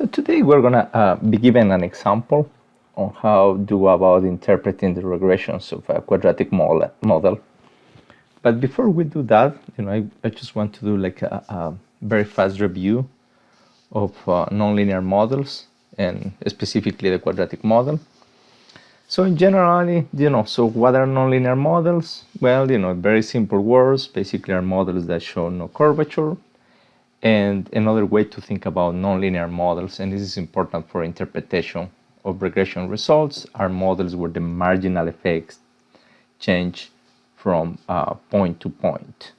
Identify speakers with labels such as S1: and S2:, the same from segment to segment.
S1: So today we're going to be given an example on how to go about interpreting the regressions of a quadratic model. But before we do that, I just want to do like a very fast review of nonlinear models and specifically the quadratic model. So in generally, so what are nonlinear models? Well, very simple words, basically are models that show no curvature. And another way to think about nonlinear models, and this is important for interpretation of regression results, are models where the marginal effects change from point to point.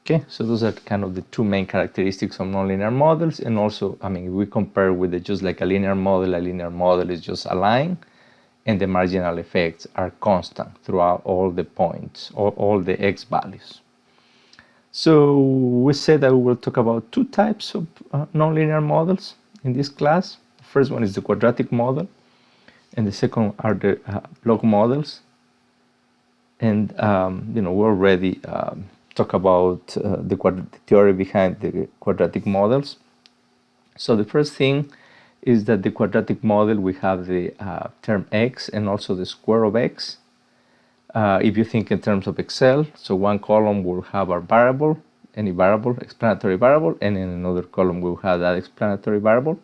S1: Okay, so those are kind of the two main characteristics of nonlinear models. And also, if we compare with just like a linear model is just a line, and the marginal effects are constant throughout all the points, or all the x values. So we said that we will talk about two types of nonlinear models in this class. The first one is the quadratic model, and the second are the log models. And we already talked about the theory behind the quadratic models. So the first thing is that the quadratic model, we have the term x and also the square of x. If you think in terms of Excel, so one column will have our variable, any variable, explanatory variable, and in another column we'll have that explanatory variable.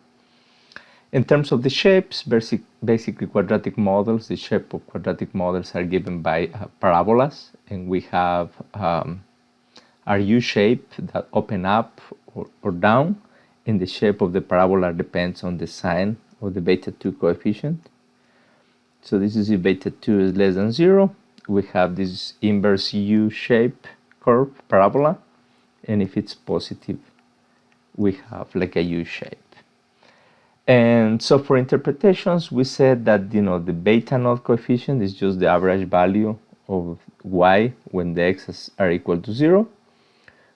S1: In terms of the shapes, basically quadratic models, the shape of quadratic models are given by parabolas, and we have our U shape that open up or down, and the shape of the parabola depends on the sign of the beta 2 coefficient. So this is if beta 2 is less than 0. We have this inverse U-shape curve parabola, and if it's positive, we have like a U-shape. And so for interpretations, we said that the beta naught coefficient is just the average value of y when the x's are equal to 0.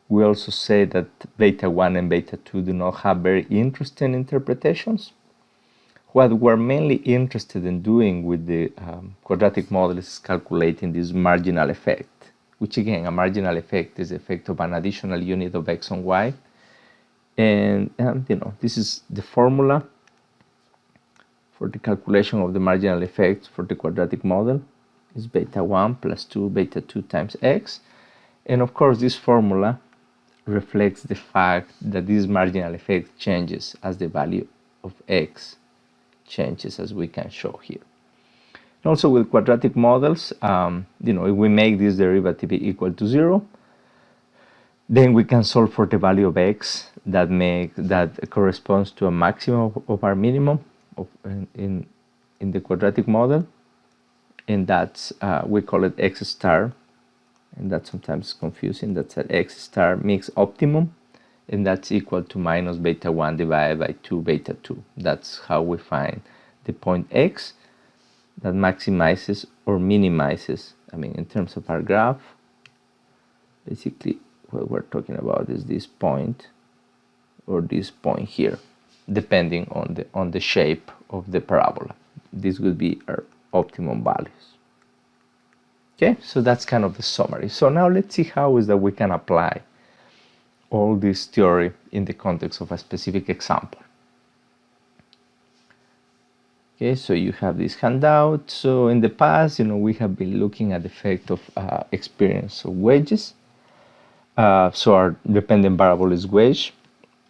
S1: We also say that beta 1 and beta 2 do not have very interesting interpretations. What we're mainly interested in doing with the quadratic model is calculating this marginal effect, which again, a marginal effect is the effect of an additional unit of x on y. And this is the formula for the calculation of the marginal effect for the quadratic model is beta 1 plus 2 beta 2 times x. And of course, this formula reflects the fact that this marginal effect changes as the value of x changes, as we can show here. And also with quadratic models, if we make this derivative equal to 0, then we can solve for the value of x that corresponds to a maximum of our minimum in the quadratic model, and that's we call it x star, and that's sometimes confusing. That's an x star mix optimum, and that's equal to minus beta 1 divided by 2 beta 2. That's how we find the point x that maximizes or minimizes. In terms of our graph, basically what we're talking about is this point or this point here, depending on the shape of the parabola. This would be our optimum values. Okay, so that's kind of the summary. So now let's see how is that we can apply all this theory in the context of a specific example. Okay, so you have this handout. So in the past, we have been looking at the effect of experience of wages. So our dependent variable is wage,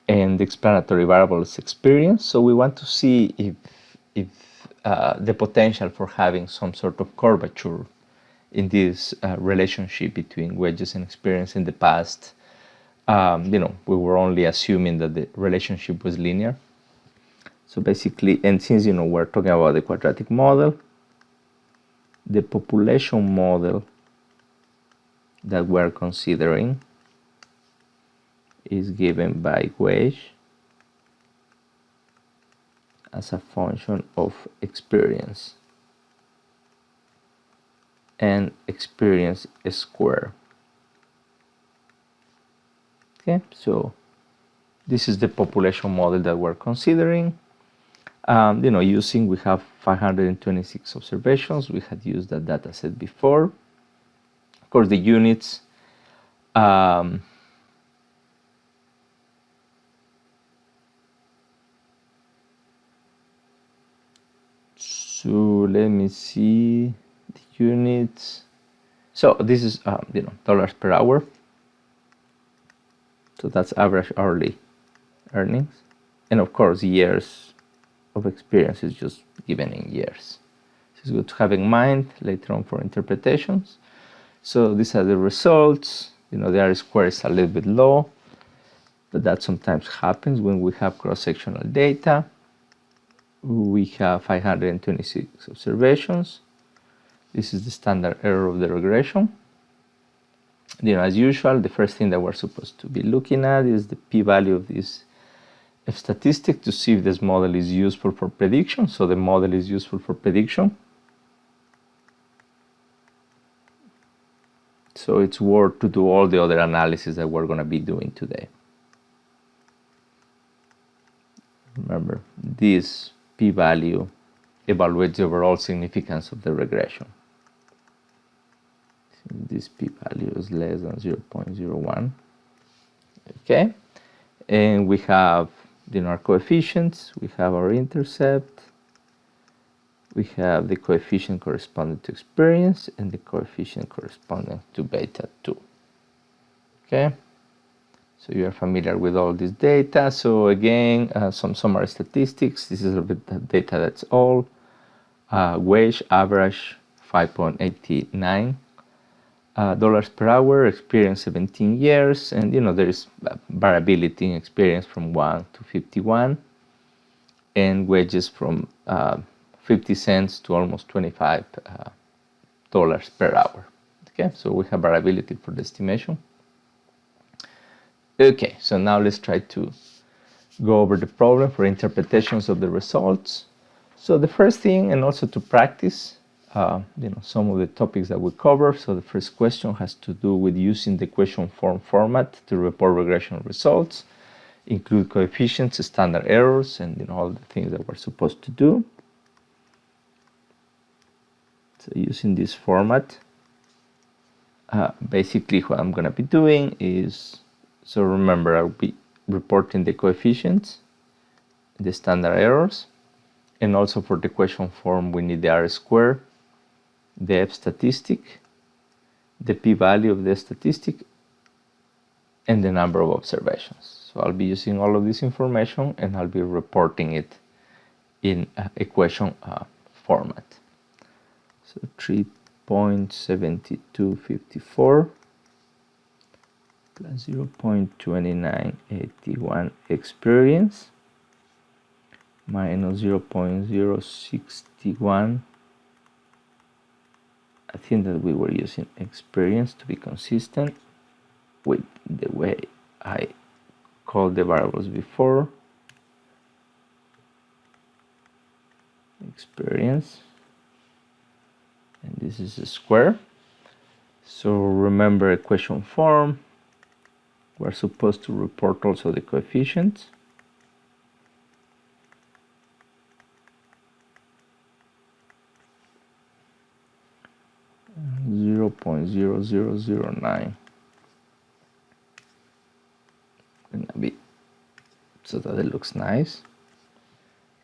S1: and the explanatory variable is experience. So we want to see if the potential for having some sort of curvature in this relationship between wages and experience in the past. We were only assuming that the relationship was linear. So basically, and since we're talking about the quadratic model, the population model that we're considering is given by wage as a function of experience and experience square. Okay, so this is the population model that we're considering. We have 526 observations. We had used that data set before. Of course, the units So let me see the units. So this is dollars per hour. So that's average hourly earnings, and of course years of experience is just given in years. So it's good to have in mind later on for interpretations. So these are the results. The R-square is a little bit low, but that sometimes happens when we have cross-sectional data. We have 526 observations. This is the standard error of the regression. As usual, the first thing that we're supposed to be looking at is the p-value of this statistic to see if this model is useful for prediction. So the model is useful for prediction. So it's worth to do all the other analysis that we're going to be doing today. Remember, this p-value evaluates the overall significance of the regression. This p-value is less than 0.01. Okay, and we have our coefficients, we have our intercept, we have the coefficient corresponding to experience and the coefficient corresponding to beta 2. Okay, so you are familiar with all this data. So again, some summary statistics. This is a bit of data that's all. Wage average 5.89 dollars per hour, experience 17 years, and there is variability in experience from 1 to 51, and wages from 50 cents to almost $25 per hour. Okay, so we have variability for the estimation. Okay, so now let's try to go over the problem for interpretations of the results. So the first thing, and also to practice some of the topics that we cover. So the first question has to do with using the question form format to report regression results, include coefficients, standard errors, and all the things that we're supposed to do. So using this format, basically what I'm going to be doing is, so remember, I'll be reporting the coefficients, the standard errors, and also for the question form we need the R-square, the F statistic, the p-value of the statistic, and the number of observations. So I'll be using all of this information and I'll be reporting it in equation format. So 3.7254 plus 0.2981 experience minus 0.061. I think that we were using experience to be consistent with the way I called the variables before. Experience, and this is a square. So remember equation form, we're supposed to report also the coefficients. Zero 0.0009. So that it looks nice.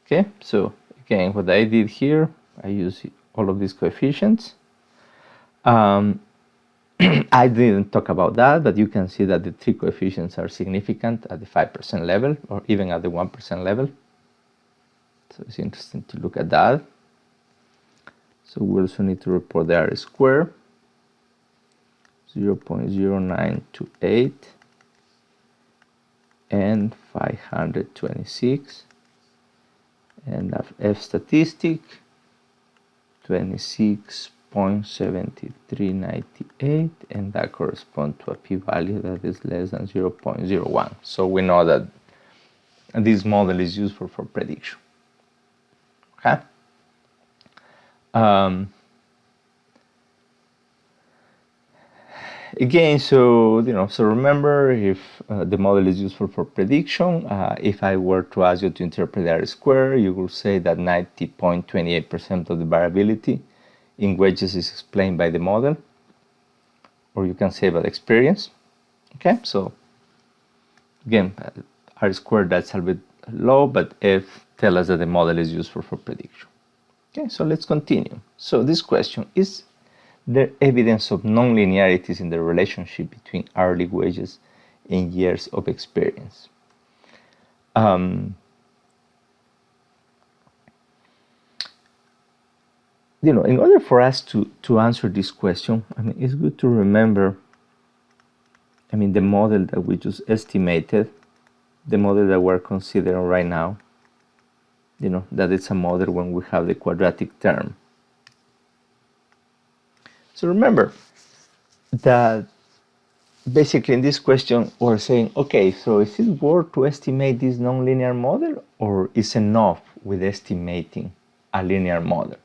S1: Okay, so again, what I did here, I use all of these coefficients. I didn't talk about that, but you can see that the three coefficients are significant at the 5% level or even at the 1% level. So it's interesting to look at that. So we also need to report the R-square, 0.0928 and 526, and F statistic 26.7398, and that corresponds to a p-value that is less than 0.01. So we know that this model is useful for prediction. Okay. Again, so remember, if the model is useful for prediction, if I were to ask you to interpret R-square, you will say that 90.28% of the variability in wages is explained by the model, or you can say by experience. Okay, so again, R-square, that's a bit low, but F tell us that the model is useful for prediction. Okay, so let's continue. So this question, is there evidence of nonlinearities in the relationship between hourly wages and years of experience? In order for us to answer this question, it's good to remember, the model that we just estimated, the model that we're considering right now, that it's a model when we have the quadratic term. So remember that basically in this question we're saying, okay, so is it worth to estimate this nonlinear model, or is enough with estimating a linear model?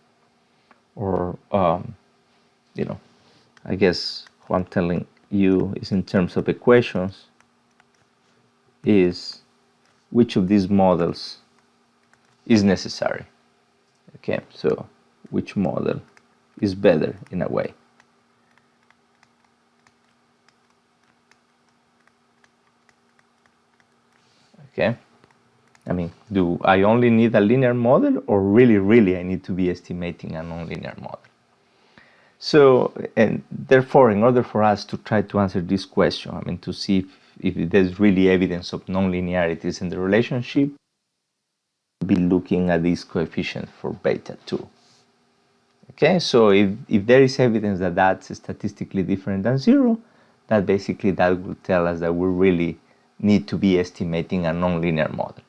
S1: Or, I guess what I'm telling you is, in terms of equations, is which of these models is necessary. Okay, so which model is better in a way. Okay, do I only need a linear model, or really I need to be estimating a nonlinear model? So, and therefore, in order for us to try to answer this question, to see if there's really evidence of nonlinearities in the relationship, we'll be looking at this coefficient for beta 2. Okay, so if there is evidence that that's statistically different than 0, that will tell us that we really need to be estimating a nonlinear model.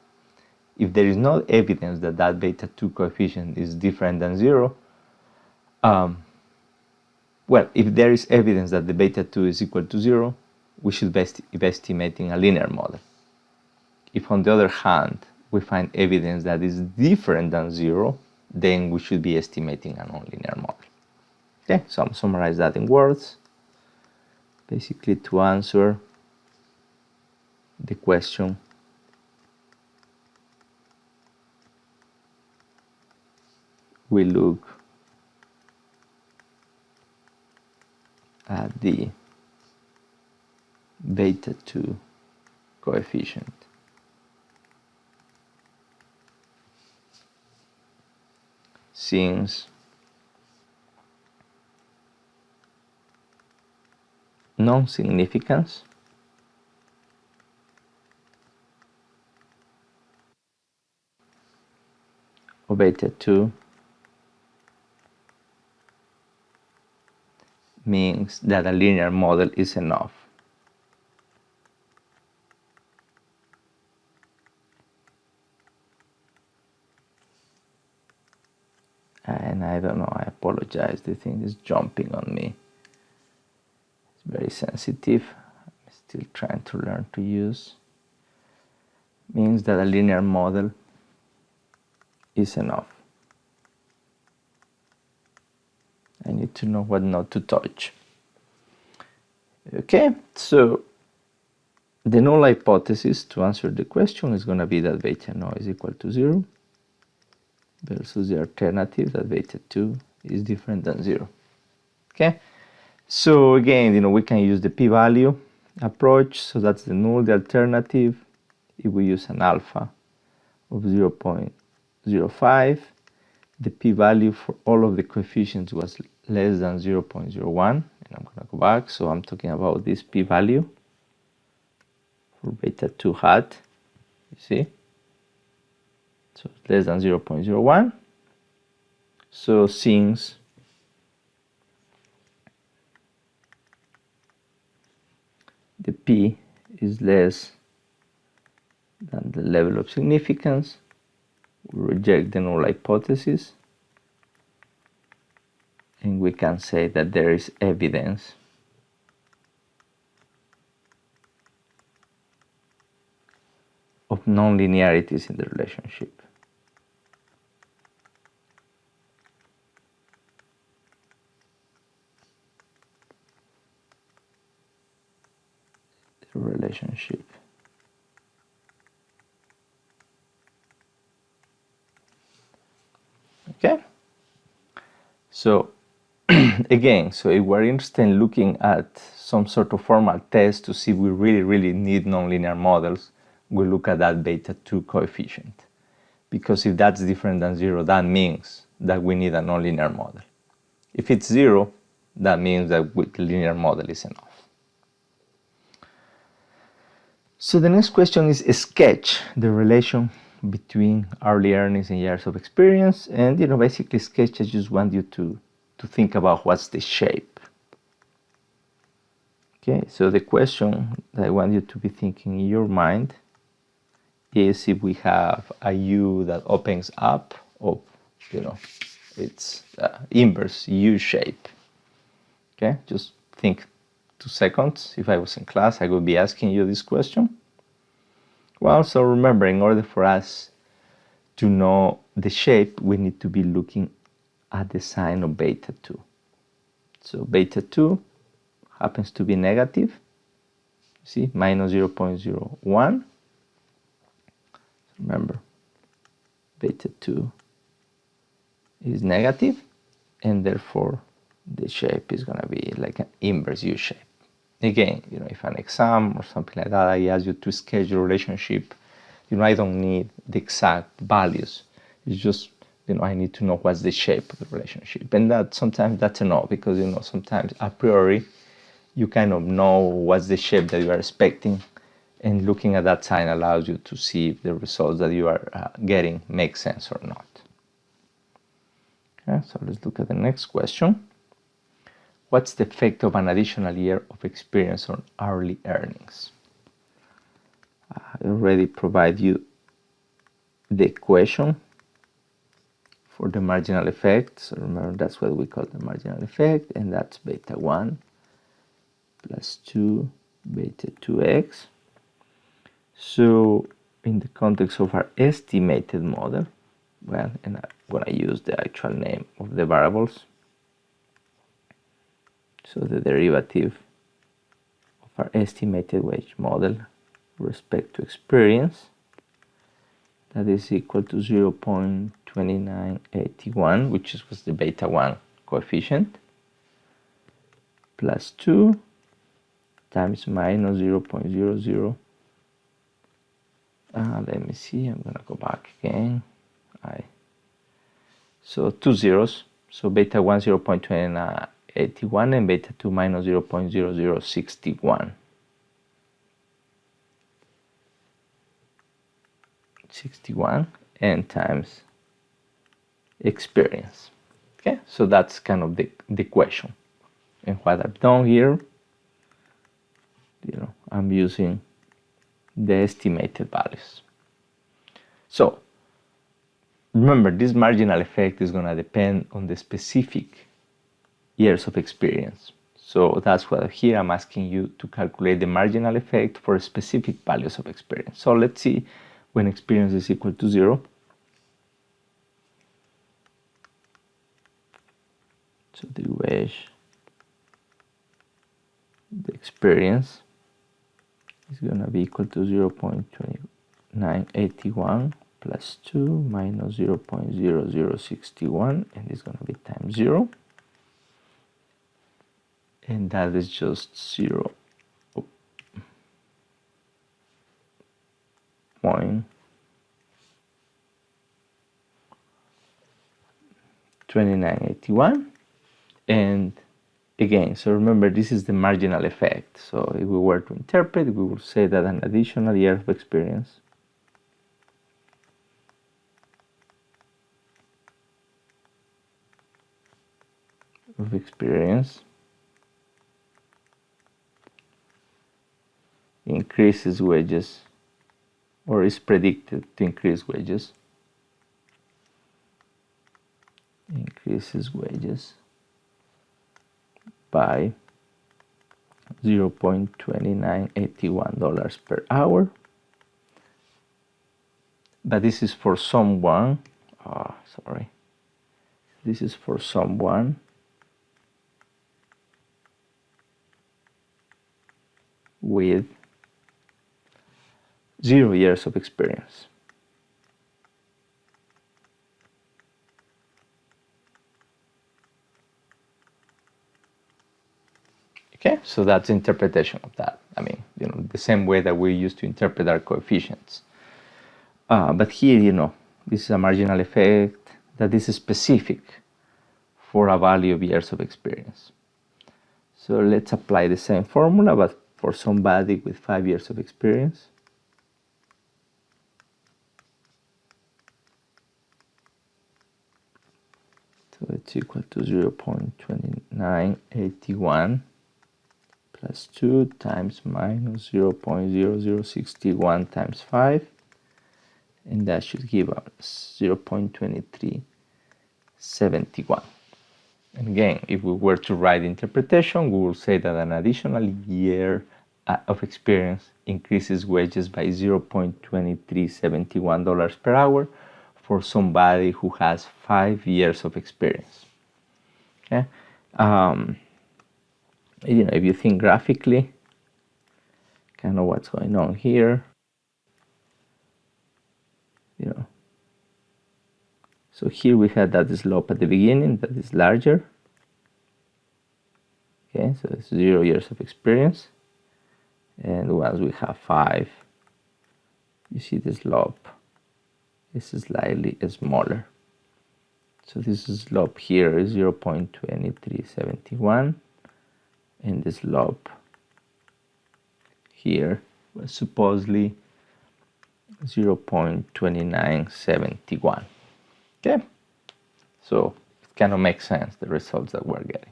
S1: If there is no evidence that that beta 2 coefficient is different than 0, well, if there is evidence that the beta 2 is equal to 0, we should be estimating a linear model. If, on the other hand, we find evidence that is different than 0, then we should be estimating a nonlinear model. Okay, so I'm summarize that in words. Basically, to answer the question, we look at the beta 2 coefficient. Since non-significance of beta 2 means that a linear model is enough. And I don't know, I apologize, the thing is jumping on me. It's very sensitive. I'm still trying to learn to use. Means that a linear model is enough. I need to know what not to touch. Okay, so the null hypothesis to answer the question is going to be that beta no is equal to 0 versus the alternative that beta 2 is different than 0. Okay, so again, we can use the p-value approach. So that's the null, the alternative. If we use an alpha of 0.05, the p-value for all of the coefficients was less than 0.01, and I'm going to go back. So I'm talking about this p-value for beta 2 hat, you see? So less than 0.01. So since the p is less than the level of significance, we reject the null hypothesis, and we can say that there is evidence of nonlinearities in the relationship. Okay, so again, so if we're interested in looking at some sort of formal test to see if we really need nonlinear models, we look at that beta 2 coefficient, because if that's different than 0, that means that we need a nonlinear model. If it's 0, that means that the linear model is enough. So the next question is sketch the relation between hourly earnings and years of experience. And basically sketch, I just want you to think about what's the shape. Okay, so the question that I want you to be thinking in your mind is if we have a U that opens up, or it's inverse U shape. Okay, just think 2 seconds. If I was in class, I would be asking you this question. Well, so remember, in order for us to know the shape, we need to be looking at the sign of beta 2. So beta 2 happens to be negative. See, minus 0.01. Remember, beta 2 is negative, and therefore the shape is going to be like an inverse U shape. Again, if an exam or something like that, I ask you to sketch the relationship, I don't need the exact values. It's just, I need to know what's the shape of the relationship. And that sometimes that's enough, because, sometimes a priori, you kind of know what's the shape that you are expecting, and looking at that sign allows you to see if the results that you are getting make sense or not. Okay, so let's look at the next question. What's the effect of an additional year of experience on hourly earnings? I already provide you the equation for the marginal effect. So remember, that's what we call the marginal effect, and that's beta 1 plus 2 beta 2x. So in the context of our estimated model, well, and I'm going to use the actual name of the variables. So the derivative of our estimated wage model with respect to experience, that is equal to 0.2981, which was the beta 1 coefficient, plus 2 times minus 0.00. Let me see, I'm going to go back again. So 2 zeros, so beta 1 0.2981 and beta 2 minus 0.0061. 61 and times experience. Okay, so that's kind of the equation. And what I've done here, I'm using the estimated values. So remember, this marginal effect is going to depend on the specific years of experience. So that's why here I'm asking you to calculate the marginal effect for specific values of experience. So let's see when experience is equal to 0. So the wage, the experience is going to be equal to 0.2981 plus 2 minus 0.0061, and it's going to be times 0. And that is just 0.2981. And again, so remember, this is the marginal effect. So if we were to interpret, we would say that an additional year of experience increases wages, or is predicted to increase wages, by $0.2981 per hour. But this is for someone, this is for someone with 0 years of experience. Okay, so that's the interpretation of that. I mean, the same way that we used to interpret our coefficients. But here, this is a marginal effect. that is specific for a value of years of experience. So let's apply the same formula, but for somebody with 5 years of experience. So it's equal to 0.2981 plus 2 times minus 0.0061 times 5, and that should give us 0.2371. And again, if we were to write interpretation, we will say that an additional year of experience increases wages by $0.2371 per hour for somebody who has 5 years of experience. Okay, if you think graphically, kind of what's going on here. So here we had that slope at the beginning that is larger. Okay, so it's 0 years of experience, and once we have 5, you see the slope is slightly smaller. So this slope here is 0.2371, and the slope here was supposedly 0.2971. Okay, so it kind of makes sense, the results that we're getting.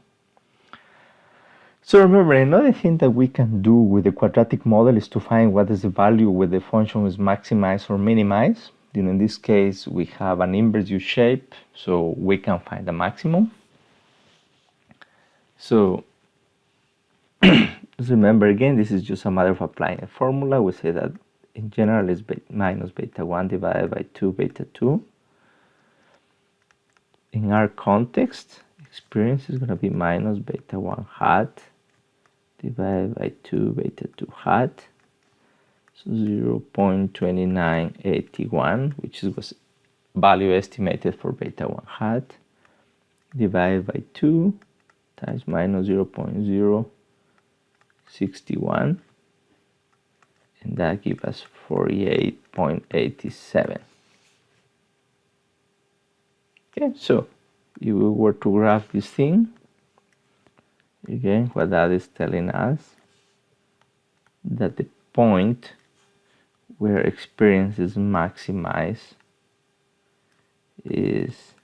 S1: So remember, another thing that we can do with the quadratic model is to find what is the value where the function is maximized or minimized. In this case, we have an inverse U shape, so we can find the maximum. So remember again, this is just a matter of applying a formula. We say that in general is minus beta 1 divided by 2 beta 2. In our context, experience is going to be minus beta 1 hat divided by 2 beta 2 hat. So 0.2981, which was value estimated for beta 1 hat, divided by 2 times minus 0.061, and that gives us 48.87. Okay, so if we were to graph this thing, again, what that is telling us, that the point where experience is maximized is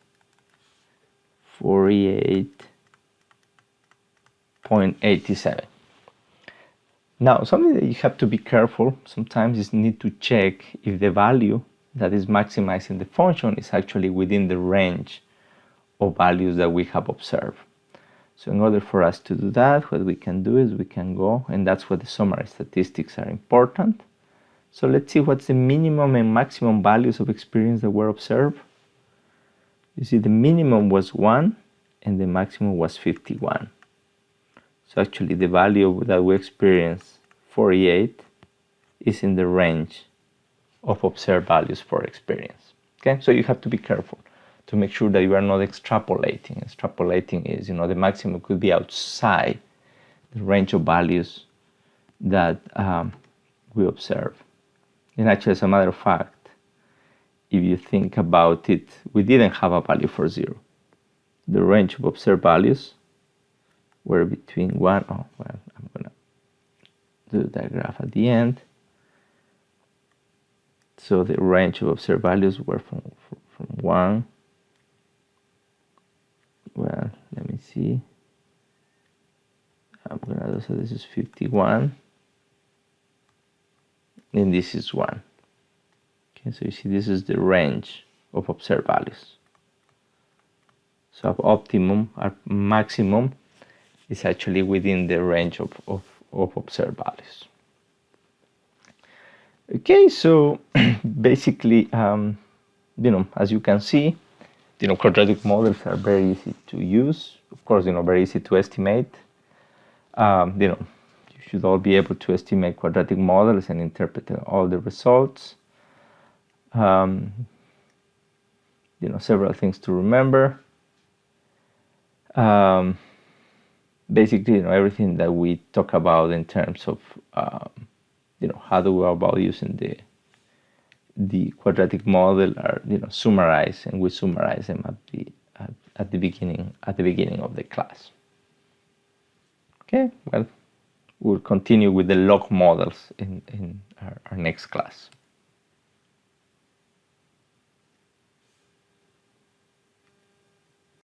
S1: 48.87. Now, something that you have to be careful sometimes is need to check if the value that is maximizing the function is actually within the range of values that we have observed. So in order for us to do that, what we can do is we can go, and that's where the summary statistics are important. So let's see what's the minimum and maximum values of experience that were observed. You see the minimum was 1 and the maximum was 51. So actually the value that we experienced, 48, is in the range of observed values for experience. Okay, so you have to be careful to make sure that you are not extrapolating. Extrapolating is, the maximum could be outside the range of values that we observe. And actually, as a matter of fact, if you think about it, we didn't have a value for 0. The range of observed values were between 1, I'm going to do that graph at the end. So the range of observed values were from 1, let me see, I'm going to do, so this is 51, and this is 1. Okay, so you see this is the range of observed values. So our optimum, our maximum, is actually within the range of observed values. Okay, so basically, as you can see, quadratic models are very easy to use. Of course, very easy to estimate. You should all be able to estimate quadratic models and interpret all the results. Several things to remember. Basically, everything that we talk about in terms of, how do we go about using the quadratic model are summarized, and we summarize them at the beginning of the class. Okay, well, we'll continue with the log models in our next class.